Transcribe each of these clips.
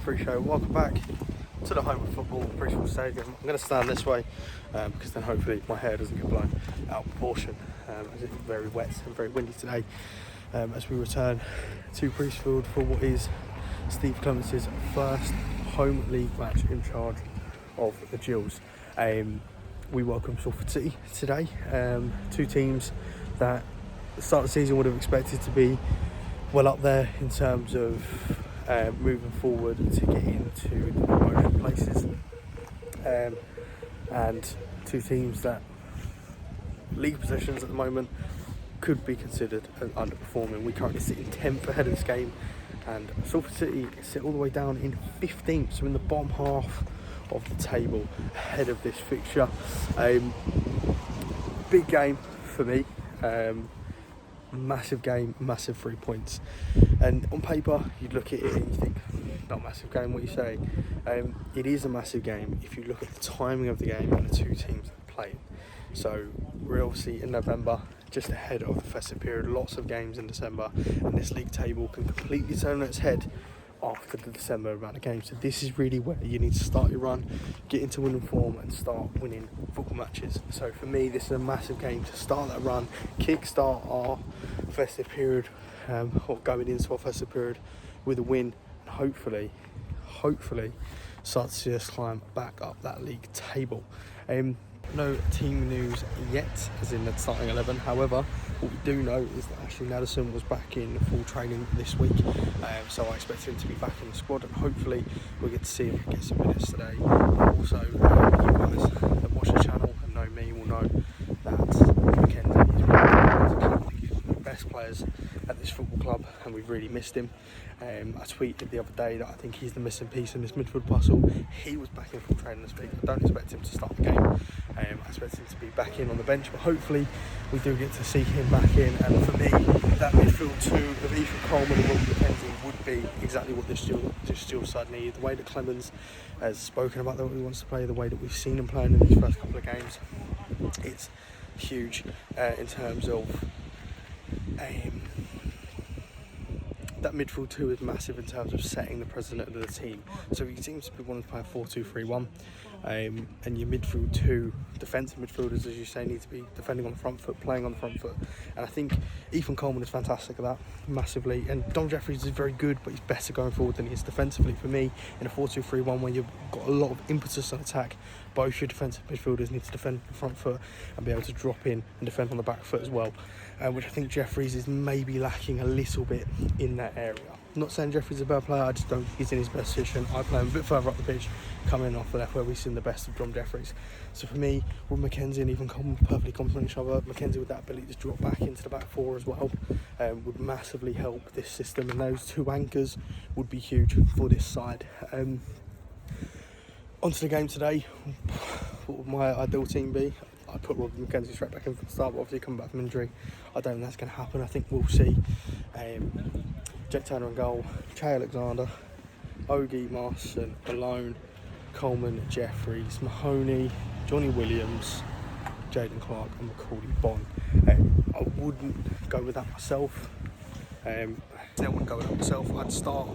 Free Show. Welcome back to the home of football, Bristol Stadium. I'm going to stand this way because then hopefully my hair doesn't get blown out of proportion as it's very wet and very windy today as we return to Priestfield for what is Stephen Clemance's first home league match in charge of the Gills. We welcome Salford City today, two teams that at the start of the season would have expected to be well up there in terms of moving forward to get into the promotion places, and two teams that league positions at the moment could be considered as underperforming. We currently sit in 10th ahead of this game, and Salford City sit all the way down in 15th, so in the bottom half of the table ahead of this fixture. Big game for me. Massive game, massive 3 points, and on paper you'd look at it and you think not a massive game. What you say, it is a massive game if you look at the timing of the game and the two teams that are playing. So we're obviously in November, just ahead of the festive period, lots of games in December, and this league table can completely turn on its head after the December amount of games. So this is really where you need to start your run, get into winning form and start winning football matches. So for me, this is a massive game to start that run, kickstart our festive period, or going into our festive period with a win, and hopefully start to see us climb back up that league table. No team news yet, as in the starting 11. However, what we do know is that Ashley Nadesan was back in full training this week, so I expect him to be back in the squad, and hopefully we'll get to see him get some minutes today. But also, you guys that watch the channel and know me will know that Mackenzie is one of the best players at this football club, and we've really missed him. I tweeted the other day that I think he's the missing piece in this midfield puzzle. He was back in full training this week. I don't expect him to start the game. I expect him to be back in on the bench, but hopefully we do get to see him back in. And for me, that midfield two of Ethan Coleman and Robert Mackenzie would be exactly what this Gills side need. The way that Clemance has spoken about the way he wants to play, the way that we've seen him playing in these first couple of games, it's huge in terms of that midfield two is massive in terms of setting the precedent of the team. So he seems to be wanting to play a 4-2-3-1, and your midfield two defensive midfielders, as you say, need to be defending on the front foot, playing on the front foot. And I think Ethan Coleman is fantastic at that, massively. And Dom Jeffries is very good, but he's better going forward than he is defensively. For me, in a 4-2-3-1 where you've got a lot of impetus on attack, both your defensive midfielders need to defend the front foot and be able to drop in and defend on the back foot as well, which I think Jeffries is maybe lacking a little bit in that area. I'm not saying Jeffries is a bad player, I just don't think he's in his best position. I play him a bit further up the pitch, coming off the left where we've seen the best of Dom Jeffries. So for me, with Mackenzie and Ethan Coleman perfectly complement each other. Mackenzie with that ability to drop back into the back four as well would massively help this system, and those two anchors would be huge for this side. Onto the game today, what would my ideal team be? I'd put Robert Mackenzie straight back in for the start, but obviously coming back from injury, I don't think that's going to happen. I think we'll see Jack Turner in goal, Che Alexander, Ogie, Marston, Malone, Coleman, Jeffries, Mahoney, Johnny Williams, Jaden Clark and Macaulay Bonn. I wouldn't go with that myself. I wouldn't go with that myself. I'd start,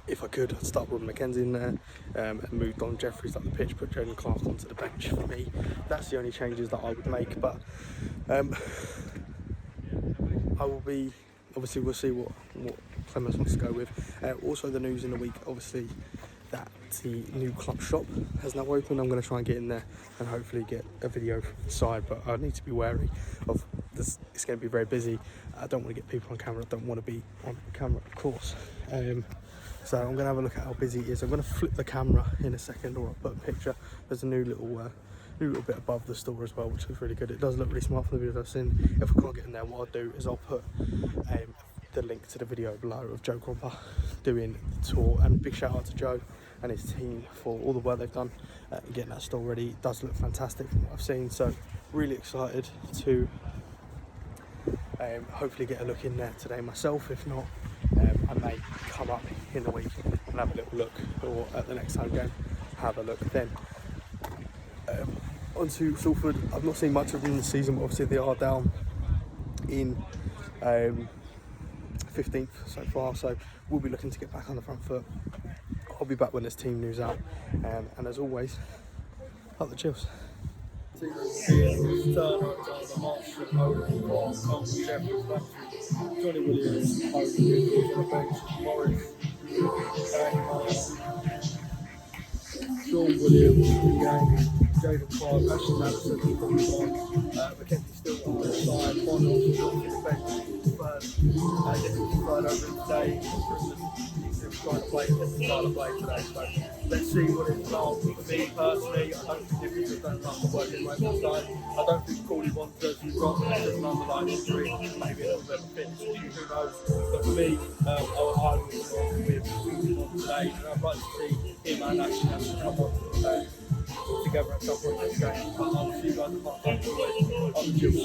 if I could, I'd start Robert Mackenzie in there and move Don Jeffries up the pitch, put Jaden Clark onto the bench. For me, that's the only changes that I would make, but I will be, obviously we'll see what Clemance wants to go with. Also the news in the week, obviously, that the new club shop has now opened. I'm going to try and get in there and hopefully get a video from the side, but I need to be wary of this. It's going to be very busy. I don't want to get people on camera. I don't want to be on camera, of course. So I'm going to have a look at how busy it is. I'm going to flip the camera in a second, or I'll put a picture. There's a new little bit above the store as well, which is really good. It does look really smart from the videos I've seen. If we can't get in there, what I'll do is I'll put the link to the video below of Joe Cromper doing the tour, and big shout out to Joe and his team for all the work they've done getting that store ready. It does look fantastic from what I've seen, so really excited to hopefully get a look in there today myself. If not, I may come up in the week and have a little look, or at the next home game have a look then. Onto Salford, I've not seen much of them this season, but obviously they are down in 15th so far, so we'll be looking to get back on the front foot. I'll be back when there's team news out, and as always, up the Gills. Johnny Williams, Morris, Sean Williams, Jaden Clark, Ashley Madison, Mackenzie still on the side, Bonald, the bench, third over today. He's trying to play this style of play today, so let's see what it's about. For me personally, I don't think difference has done enough to work his way on the side. I don't think Corley wants us to drop there's an underlying injury, maybe a little bit of a fitness issue, who knows. But for me, I would with on today, and I'd like to see him and Ashley have to come on together at some point next game. But I'll see you guys at half-time on the Gills.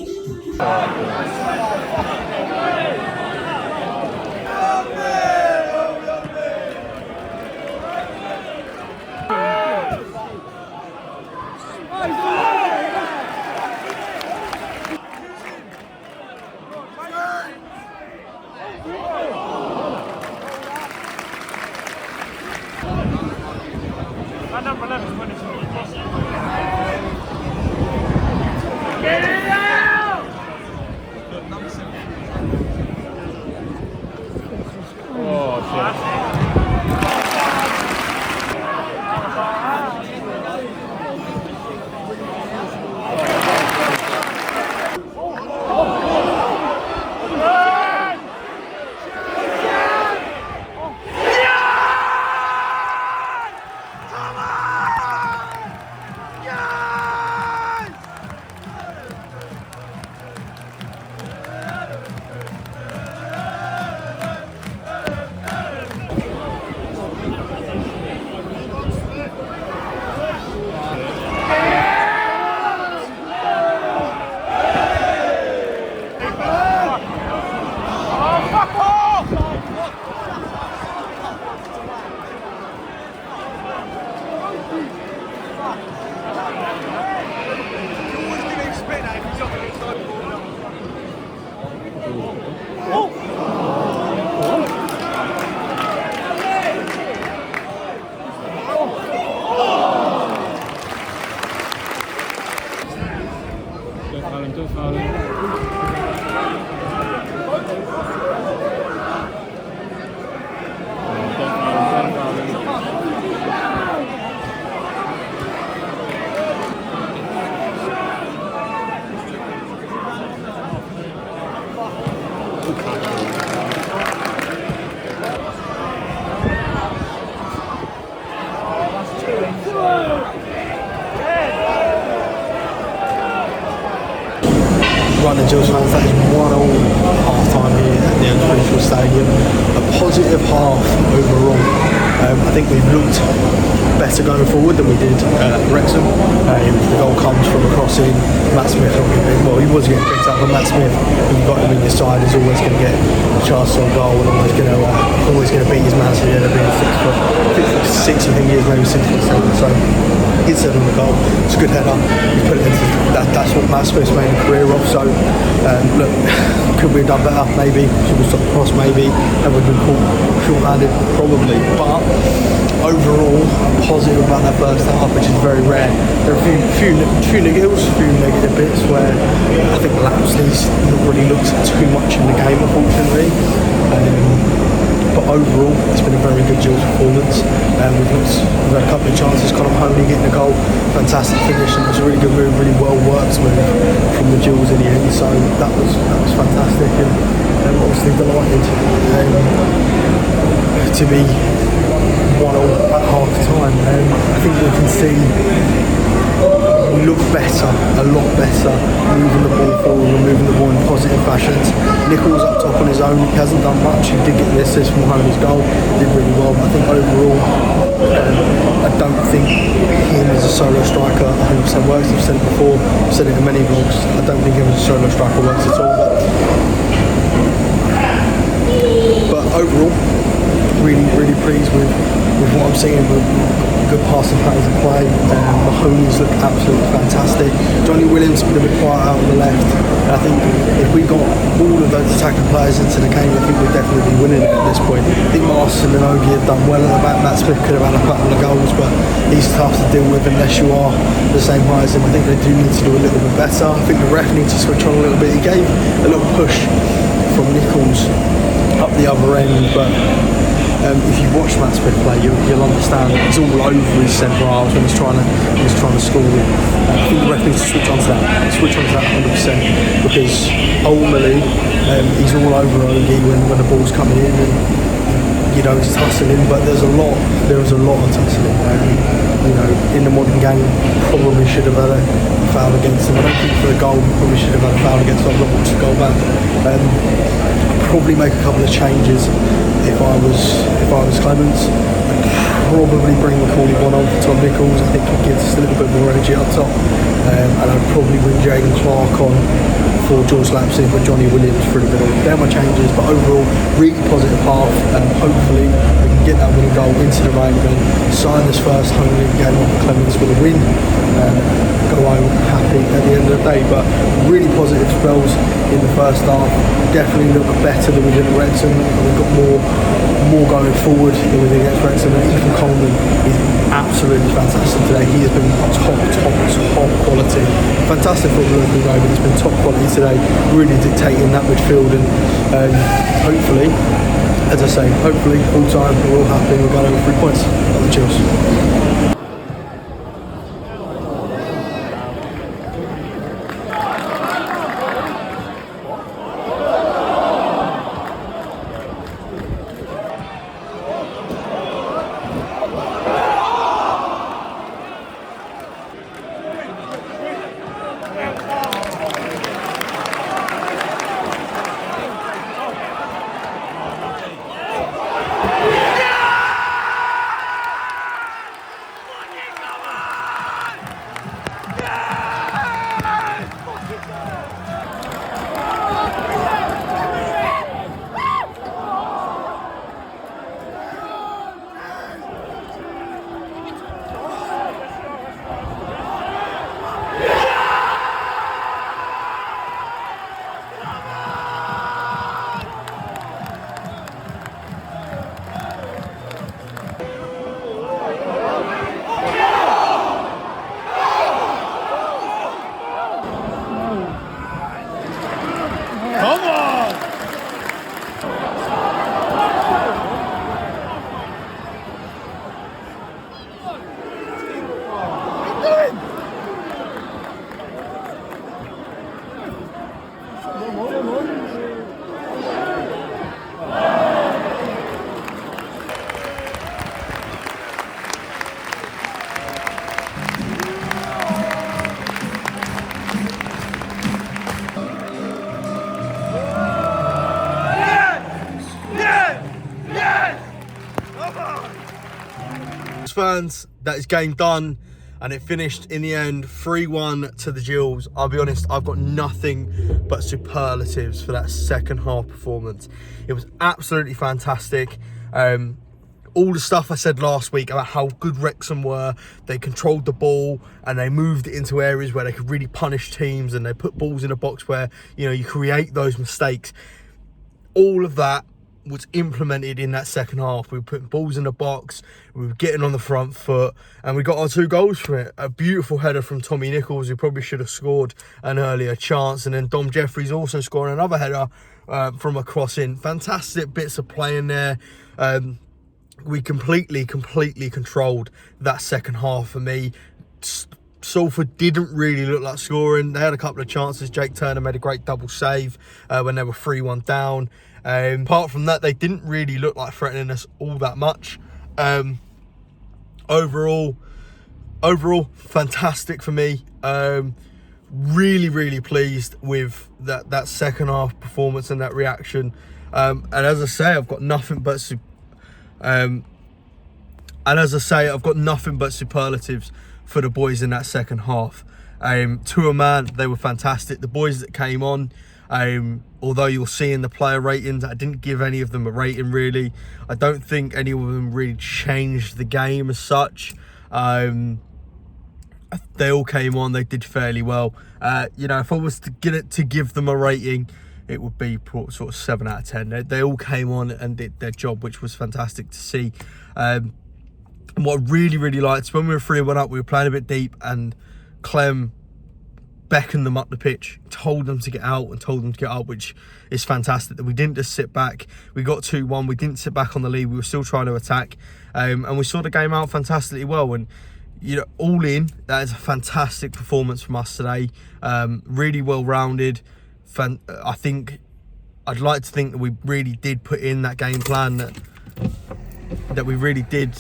Right, the Gills fans, that is 1-1 half-time here at the Unfinished Stadium. A positive half overall. I think we've looked better going forward than we did at Wrexham. The goal comes from a crossing. Matt Smith, well, he was getting picked up, but Matt Smith, when you've got him in your side, is always going to get a chance on goal and always going to beat his man. So yeah, they've been 6 I think he is, maybe 6 or 7. So he's set on the goal. It's a good header. He's put it into that's what Matt Smith's made a career of. So look, could we have done better? Maybe. Should we stop the cross? Maybe. And we've been caught short-handed? Probably. But overall, I'm positive about that first half, which is very rare. There are a few negatives, a few negative bits where I think Lapsley's not really looked too much in the game, unfortunately. But overall, it's been a very good Gills performance. We've had a couple of chances. Conor Honey getting a goal, fantastic finish, and it was a really good move, really well worked move from the Gills in the end. So that was fantastic, and obviously delighted to be 1-1 at half time. I think we can see look better, a lot better, moving the ball forward, moving the ball in positive fashions. Nichols up top on his own, he hasn't done much. He did get the assist from Honey's goal, he did really well, but I think overall, I don't think him as a solo striker 100% works. I've said it before, I've said it in many vlogs, I don't think him as a solo striker works at all. But overall, really pleased with what I'm seeing. With good passing patterns of play. Mahoney's looked absolutely fantastic. Johnny Williams has been a bit quiet out on the left. And I think if we got all of those attacking players into the game, I think we'd definitely be winning it at this point. I think Marston and Ogie have done well at the back. Matt Smith could have had a couple of goals, but he's tough to deal with unless you are the same height as him. I think they do need to do a little bit better. I think the ref needs to switch on a little bit. He gave a little push from Nichols up the other end, but if you watch Matt Smith play, you'll understand he's all over his centre halves when he's trying to score. I think the ref needs to switch on to that 100%, because ultimately he's all over Ogie when the ball's coming in, and he's tussling, but there is a lot of tussling. In the modern game, probably should have had a foul against him. I don't think for the goal, probably should have had a foul against him. I've not watched the goal back. Probably make a couple of changes if I was Clemance. I'd probably bring Macaulay one on for Tom Nichols. I think he gives us a little bit more energy up top, and I'd probably bring Jaden Clark on for George Lapsey, but Johnny Williams through the middle. They're my changes, but overall really positive half. Hopefully we can get that winning goal into the rain and sign this first home league game off Clemance with a win. Go home happy at the end of the day, but really positive spells in the first half. Definitely look better than we did at Wrexham, and we've got more going forward than we did against Wrexham. And Ethan Coleman is absolutely fantastic today. He has been top quality. Fantastic footballer as we know, but he's been top quality today, really dictating that midfield, and hopefully, as I say, full time we're all happy. We're going over 3 points at the Gills. Fans, that is game done, and it finished in the end 3-1 to the Gills. I'll be honest, I've got nothing but superlatives for that second half performance. It was absolutely fantastic. All the stuff I said last week about how good Wrexham were, they controlled the ball and they moved it into areas where they could really punish teams, and they put balls in a box where you create those mistakes. All of that was implemented in that second half. We were putting balls in the box, we were getting on the front foot, and we got our 2 goals from it. A beautiful header from Tommy Nichols, who probably should have scored an earlier chance, and then Dom Jeffries also scoring another header from a crossing. Fantastic bits of play in there. We completely controlled that second half for me. Salford didn't really look like scoring. They had a couple of chances. Jake Turner made a great double save when they were 3-1 down. Apart from that, they didn't really look like threatening us all that much. Overall, fantastic for me. Really pleased with that second half performance and that reaction. And as I say, I've got nothing but superlatives for the boys in that second half. To a man, they were fantastic. The boys that came on, Although you'll see in the player ratings, I didn't give any of them a rating really. I don't think any of them really changed the game as such. They all came on, they did fairly well. You know, if I was to give them a rating, it would be sort of 7 out of 10. They all came on and did their job, which was fantastic to see. And what I really liked, when we were 3-1 up, we were playing a bit deep, and Clem beckoned them up the pitch, told them to get out and told them to get up, which is fantastic. That we didn't just sit back. We got 2-1, we didn't sit back on the lead, we were still trying to attack, and we saw the game out fantastically well. And you know, all in, that is a fantastic performance from us today. Really well rounded. I think, I'd like to think that we really did put in that game plan, that we really did.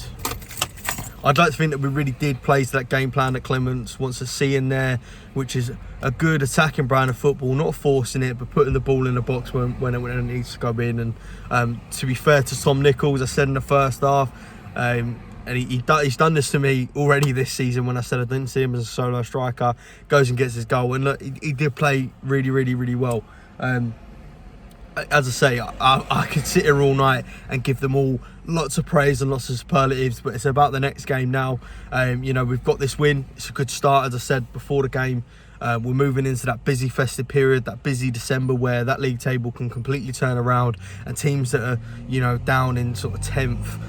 I'd like to think that we really did play to that game plan that Clemance wants to see in there, which is a good attacking brand of football, not forcing it, but putting the ball in the box when it needs to go in. And to be fair to Tom Nichols, I said in the first half, and he's done this to me already this season when I said I didn't see him as a solo striker, goes and gets his goal. And look, he did play really well. As I say, I could sit here all night and give them all lots of praise and lots of superlatives, but it's about the next game now. You know, we've got this win. It's a good start, as I said before the game. We're moving into that busy festive period, that busy December, where that league table can completely turn around, and teams that are, you know, down in sort of 10th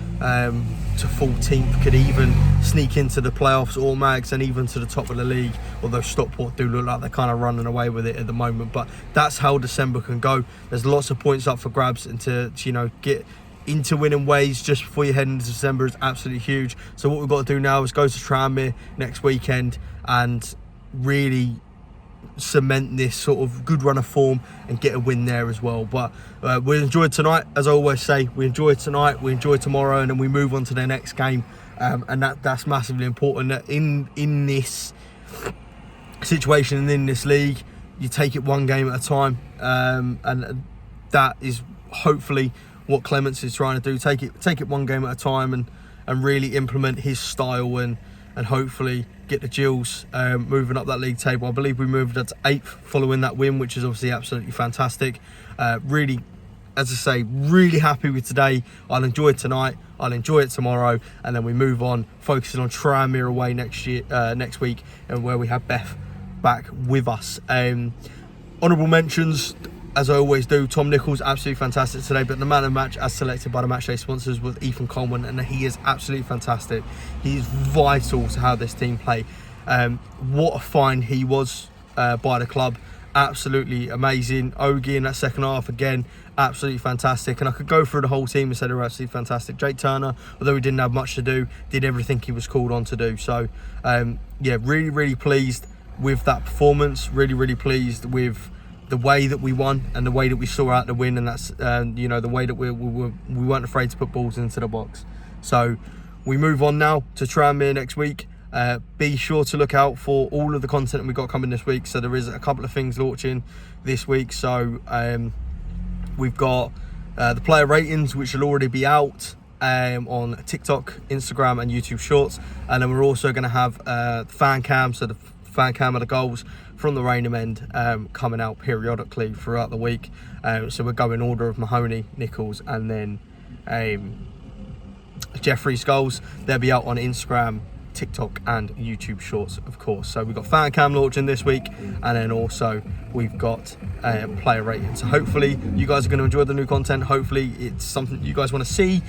to 14th could even sneak into the playoffs, or mags, and even to the top of the league, although Stockport do look like they're kind of running away with it at the moment. But that's how December can go. There's lots of points up for grabs, and to you know, get into winning ways just before you head into December is absolutely huge. So what we've got to do now is go to Tranmere next weekend and really cement this sort of good run of form and get a win there as well. But we enjoyed tonight, as I always say. We enjoy tonight, we enjoy tomorrow, and then we move on to the next game. And that's massively important. That in this situation and in this league, you take it one game at a time, and that is hopefully what Clemance is trying to do. Take it one game at a time, and really implement his style, and hopefully get the Gills moving up that league table. I believe we moved up to 8th following that win, which is obviously absolutely fantastic. Really, as I say, really happy with today. I'll enjoy it tonight, I'll enjoy it tomorrow, and then we move on, focusing on Tranmere away next week, and where we have Beth back with us. Honourable mentions, as I always do, Tom Nichols, absolutely fantastic today, but the man of the match, as selected by the matchday sponsors, was Ethan Coleman, and he is absolutely fantastic. He's vital to how this team play. What a find he was by the club. Absolutely amazing. Ogie in that second half, again, absolutely fantastic. And I could go through the whole team and say they were absolutely fantastic. Jake Turner, although he didn't have much to do, did everything he was called on to do. So, yeah, really pleased with that performance. Really pleased with the way that we won and the way that we saw out the win, and that's you know, the way that we weren't afraid to put balls into the box. So we move on now to Tranmere next week. Be sure to look out for all of the content that we've got coming this week. So there is a couple of things launching this week. So we've got the player ratings, which will already be out on TikTok, Instagram and YouTube Shorts, and then we're also going to have the fan cam, so the fan cam of the goals from the Rainham end coming out periodically throughout the week. So we're going order of Mahoney, Nichols, and then Jeffrey's goals. They'll be out on Instagram, TikTok and YouTube Shorts, of course. So we've got fan cam launching this week, and then also we've got player rating. So hopefully you guys are going to enjoy the new content. Hopefully it's something you guys want to see.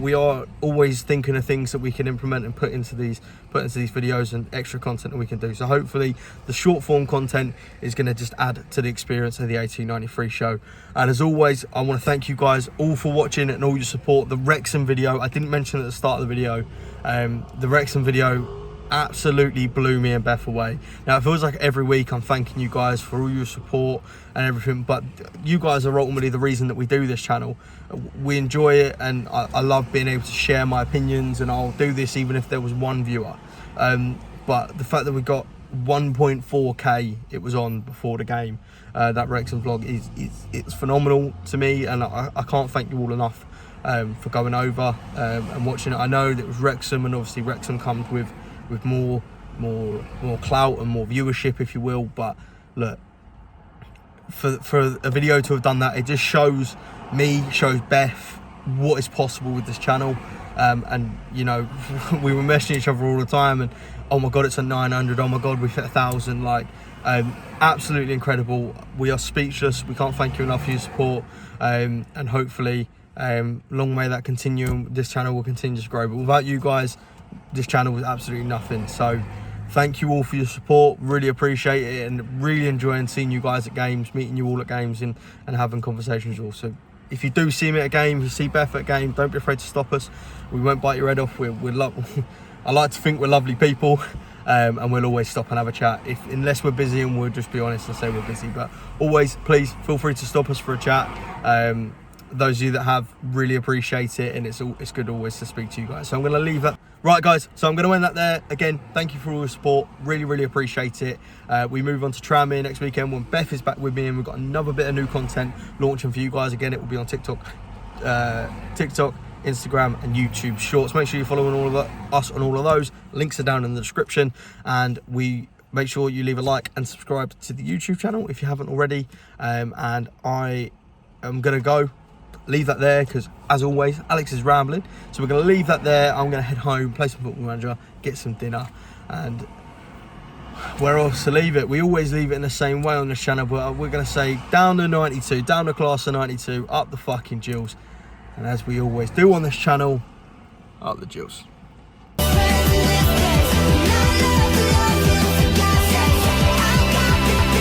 We are always thinking of things that we can implement and put into these videos, and extra content that we can do. So hopefully the short form content is going to just add to the experience of the 1893 show. And as always, I want to thank you guys all for watching and all your support. The Wrexham video, I didn't mention at the start of the video, the Wrexham video absolutely blew me and Beth away. Now it feels like every week I'm thanking you guys for all your support and everything, but you guys are ultimately the reason that we do this channel. We enjoy it, and I love being able to share my opinions, and I'll do this even if there was one viewer. But the fact that we got 1.4k it was on before the game, that Wrexham vlog it's phenomenal to me, and I can't thank you all enough for going over and watching it. I know that it was Wrexham, and obviously Wrexham comes with more clout and more viewership, if you will, but look, for a video to have done that, it just shows me, shows Beth what is possible with this channel. And you know, we were messaging each other all the time, and oh my god, it's at 900, oh my god, we've hit 1,000. Like, absolutely incredible. We are speechless. We can't thank you enough for your support, and hopefully long may that continue, and this channel will continue to grow. But without you guys, this channel was absolutely nothing. So thank you all for your support, really appreciate it, and really enjoying seeing you guys at games, meeting you all at games, and having conversations also. If you do see me at a game, if you see Beth at a game, don't be afraid to stop us. We won't bite your head off. We're I like to think we're lovely people, and we'll always stop and have a chat. Unless we're busy, and we'll just be honest and say we're busy. But always, please feel free to stop us for a chat. Those of you that have, really appreciate it, and it's good always to speak to you guys. So I'm going to leave that. Right, guys, so I'm going to end that there. Again, thank you for all your support. Really appreciate it. We move on to Tranmere next weekend when Beth is back with me, and we've got another bit of new content launching for you guys. Again, it will be on TikTok, Instagram, and YouTube Shorts. Make sure you're following us on all of those. Links are down in the description, and make sure you leave a like and subscribe to the YouTube channel if you haven't already. And I am going to leave that there, because as always Alex is rambling, so we're going to leave that there. I'm going to head home, play some Football Manager, get some dinner, and where else to leave it? We always leave it in the same way on this channel, but we're going to say down the 92, down the class of 92, up the fucking Gills, and as we always do on this channel, up the Gills.